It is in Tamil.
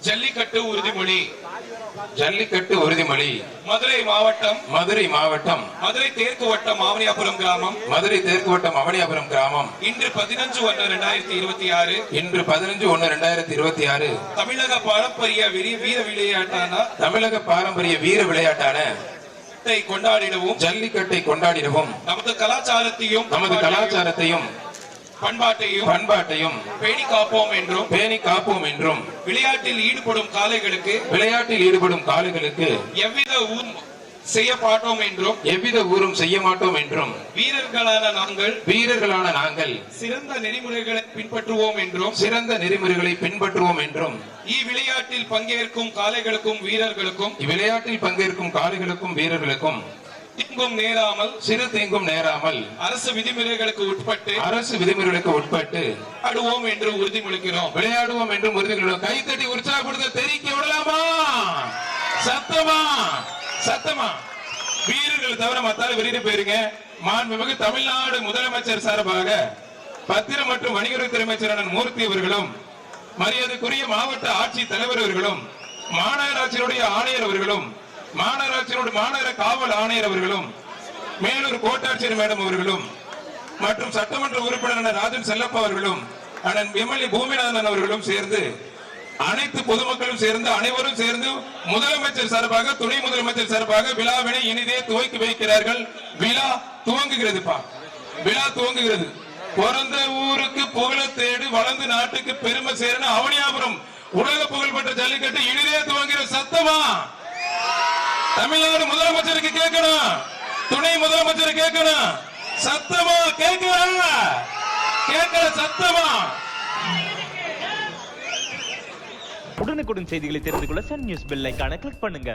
ஜல்லிக்கட்டு உறுதிமொழி. ஜல்லிக்கட்டு உறுதிமொழி. மதுரை மாவட்டம் மதுரை தெற்கு வட்டம் ஆவணியாபுரம் கிராமம் இன்று 15/1/2026 தமிழக பாரம்பரிய வீர விளையாட்டான ஜல்லிக்கட்டை கொண்டாடிடவும் நமது கலாச்சாரத்தையும் பண்பாட்டையும் பேணி காப்போம் என்றும் விளையாட்டில் ஈடுபடும் காளைகளுக்கு எவ்வித ஊரும் செய்ய மாட்டோம் என்றும் வீரர்களான நாங்கள் சிறந்த நெறிமுறைகளை பின்பற்றுவோம் என்றும் இவ்விளையாட்டில் பங்கேற்கும் காளைகளுக்கும் வீரர்களுக்கும் சிறு தீங்கும் நேராமல் அரசு விதிமுறைகளுக்கு உட்பட்டு விளையாடுவோம் என்று உறுதிமொழிகிறோம். கைத்தட்டி உற்சாகப்படுத்த தெரிவிக்க விடலாமா? சத்தமா வீரர்கள் தவிர மத்தால வெளியிட்டு போயிருங்க. மாண்புமிகு தமிழ்நாடு முதலமைச்சர் சார்பாக பத்திரம் மற்றும் வணிகத்துறை அமைச்சர் மூர்த்தி அவர்களும், மரியாதைக்குரிய மாவட்ட ஆட்சித் தலைவர் அவர்களும், மாநகராட்சியினுடைய ஆணையர் அவர்களும், மாநகர காவல் ஆணையர் அவர்களும், மேலூர் கோட்டாட்சியர் மேடம் அவர்களும் மற்றும் சட்டமன்ற உறுப்பினர் ராஜன் செல்லப்பா அவர்களும், அண்ணன் எம்எல்ஏ பூமிநாதன் அவர்களும் சேர்ந்து அனைத்து பொதுமக்களும் அனைவரும் சேர்ந்து முதலமைச்சர் சார்பாக துணை முதலமைச்சர் சார்பாக விழாவினை இனிதே துவக்கி வைக்கிறார்கள். விழா துவங்குகிறது. பிறந்த ஊருக்கு புகழ தேடு வளர்ந்து நாட்டுக்கு பெருமை சேரணும். அவனியாபுரம் உலக புகழ்பெற்ற ஜல்லிக்கட்டு இனிதே துவங்குகிற சத்தமா தமிழ்நாடு முதலமைச்சருக்கு கேட்கணும், துணை முதலமைச்சர் கேட்கணும். சத்தமா கேட்கல சத்தமா. உடனுக்குடன் செய்திகளை தெரிந்து கொள்ள சன் நியூஸ் பெல் ஐகானை கிளிக் பண்ணுங்க.